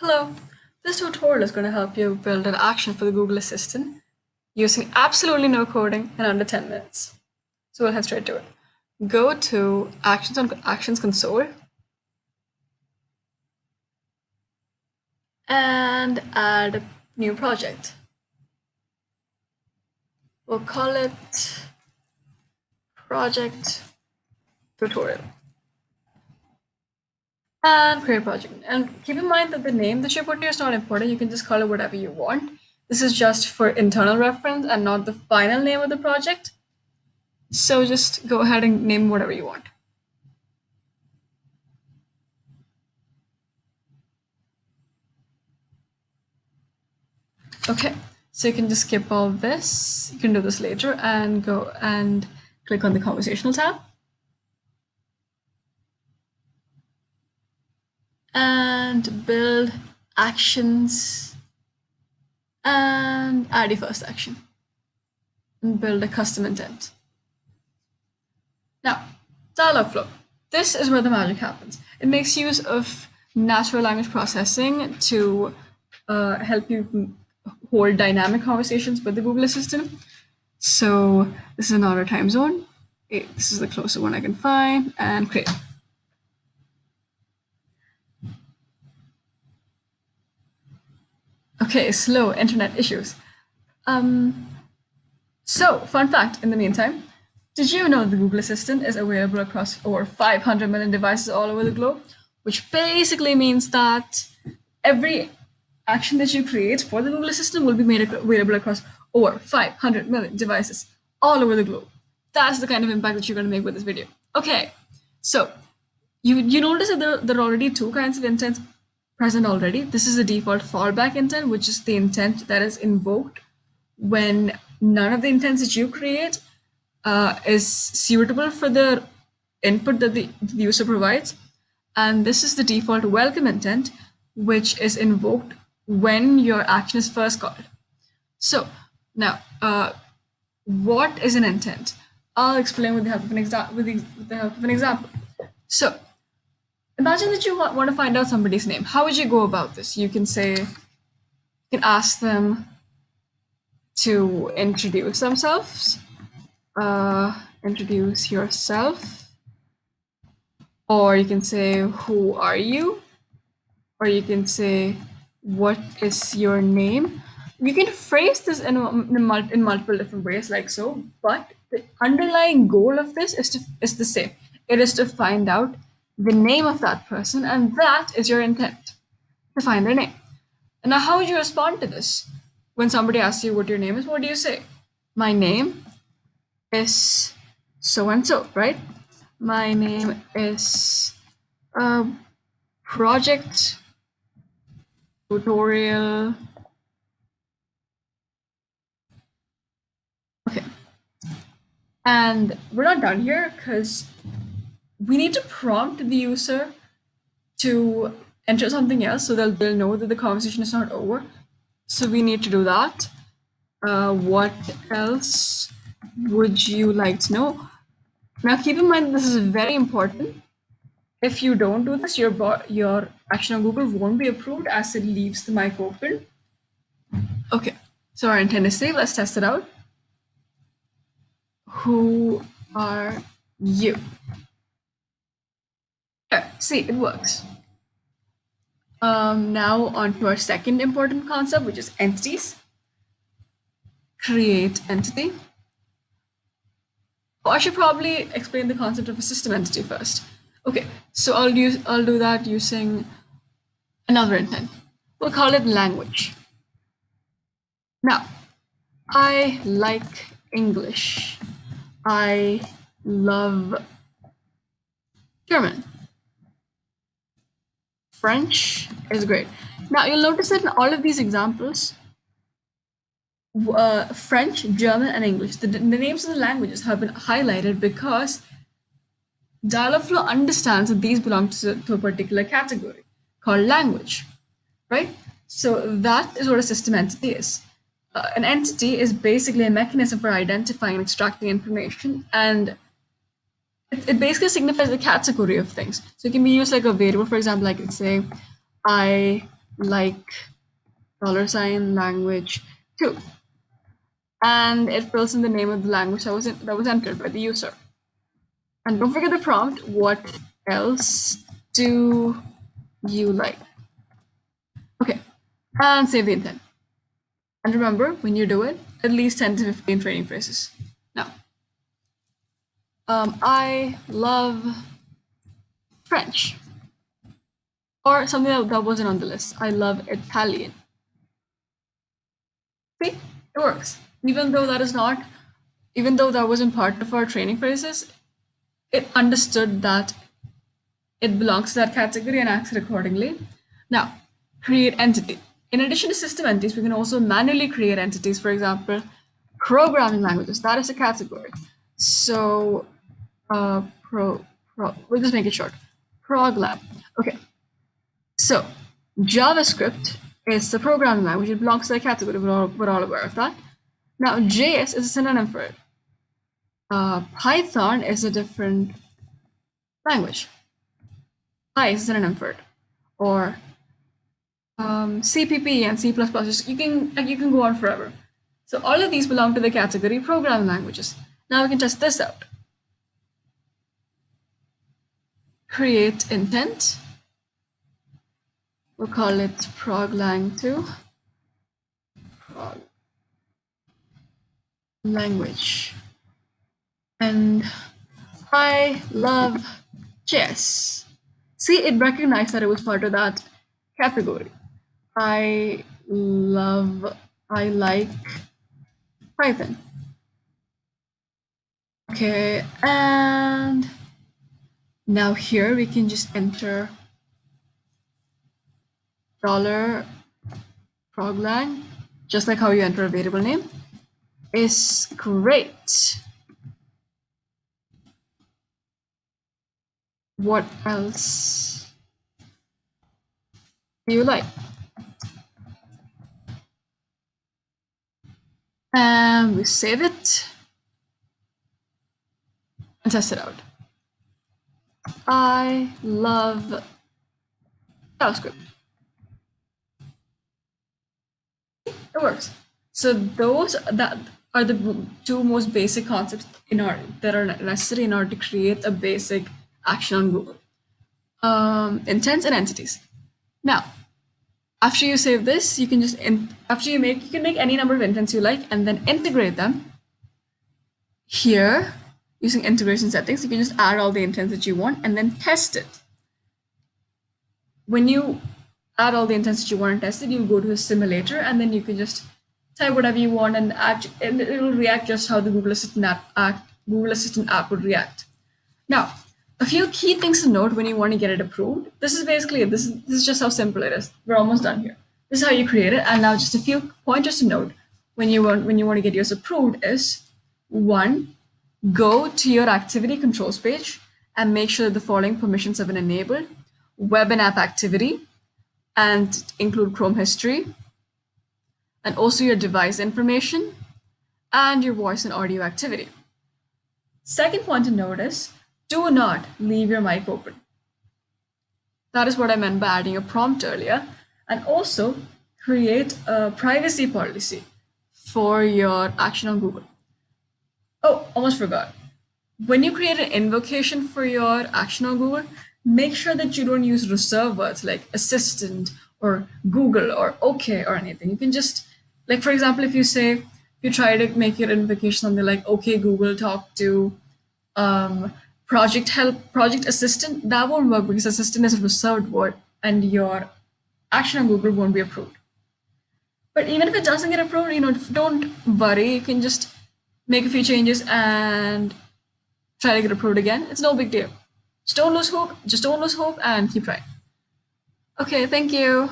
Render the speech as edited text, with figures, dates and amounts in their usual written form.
Hello, this tutorial is going to help you build an action for the Google Assistant using absolutely no coding in under 10 minutes. So we'll head straight to it. Go to Actions console and add a new project. We'll call it Project Tutorial. And create a project. And keep in mind that the name that you put here is not important. You can just call it whatever you want. This is just for internal reference and not the final name of the project. So just go ahead and name whatever you want. Okay, so you can just skip all this. You can do this later and go and click on the conversational tab. And build actions and add your first action. And build a custom intent. Now, Dialogflow. This is where the magic happens. It makes use of natural language processing to help you hold dynamic conversations with the Google Assistant. So this is another time zone. This is the closest one I can find, and create. Okay, slow internet issues. So, fun fact in the meantime, did you know the Google Assistant is available across over 500 million devices all over the globe? Which basically means that every action that you create for the Google Assistant will be made available across over 500 million devices all over the globe. That's the kind of impact that you're going to make with this video. Okay, so you notice that there are already two kinds of intents present already. This is the default fallback intent, which is the intent that is invoked when none of the intents that you create is suitable for the input that the user provides. And this is the default welcome intent, which is invoked when your action is first called. So now, what is an intent? I'll explain with the help of an example. So imagine that you want to find out somebody's name. How would you go about this? You can ask them to introduce themselves. Introduce yourself. Or you can say, who are you? Or you can say, what is your name? You can phrase this in multiple different ways like so, but the underlying goal of this is the same. It is to find out the name of that person, and that is your intent, to find their name. And now how would you respond to this? When somebody asks you what your name is, what do you say? My name is so-and-so, right? My name is Project Tutorial. Okay. And we're not done here because we need to prompt the user to enter something else so they'll know that the conversation is not over. So we need to do that. What else would you like to know? Now keep in mind this is very important. If you don't do this, your action on Google won't be approved as it leaves the mic open. Okay, so our intent is safe. Let's test it out. Who are you? Yeah, see, it works. Now on to our second important concept, which is entities. Create entity. Oh, I should probably explain the concept of a system entity first. Okay, so I'll do that using another intent. We'll call it language. Now, I like English. I love German. French is great. Now you'll notice that in all of these examples, French, German, and English, the names of the languages have been highlighted because Dialogflow understands that these belong to a particular category called language, right? So that is what a system entity is. An entity is basically a mechanism for identifying and extracting information, and it basically signifies the category of things. So it can be used like a variable. For example, I can say, I like $language 2, and it fills in the name of the language that was entered by the user. And don't forget the prompt. What else do you like? Okay, and save the intent. And remember, when you do it, at least 10 to 15 training phrases. Now, I love French. Or something that wasn't on the list. I love Italian. See, it works. Even though that wasn't part of our training phrases, it understood that it belongs to that category and acts accordingly. Now, create entity. In addition to system entities, we can also manually create entities. For example, programming languages. That is a category. So, we'll just make it short. Proglab. Okay. So, JavaScript is the programming language. It belongs to the category. We're all aware of that. Now, JS is a synonym for it. Python is a different language. Py is a synonym for it. Or CPP and C++. You can go on forever. So all of these belong to the category programming languages. Now we can test this out. Create intent. We'll call it proglang2. Prog language. And I love JS. See, it recognized that it was part of that category. I like Python. Okay, and now here we can just enter $proglang, just like how you enter a variable name. Is great. What else do you like? And we save it and test it out. I love JavaScript. It works. So those that are the two most basic concepts that are necessary in order to create a basic action on Google. Intents and entities. Now, after you save this, you can you can make any number of intents you like and then integrate them. Here, using integration settings, you can just add all the intents that you want and then test it. When you add all the intents that you want and test it, you go to a simulator and then you can just type whatever you want and it will react just how the Google Assistant app would react. Now, a few key things to note when you want to get it approved. This is basically it. This is just how simple it is. We're almost done here. This is how you create it. And now just a few pointers to note when you want to get yours approved is 1, go to your activity controls page and make sure that the following permissions have been enabled: web and app activity, and include Chrome history, and also your device information, and your voice and audio activity. Second point to note is, do not leave your mic open. That is what I meant by adding a prompt earlier. And also create a privacy policy for your action on Google. Oh, almost forgot. When you create an invocation for your action on Google, make sure that you don't use reserve words like assistant or Google or okay or anything. You can just, like, for example, if you try to make your invocation something like, okay, Google, talk to project help, project assistant, that won't work because assistant is a reserved word and your action on Google won't be approved. But even if it doesn't get approved, don't worry. You can just make a few changes and try to get approved again. It's no big deal. Just don't lose hope and keep trying. Okay, thank you.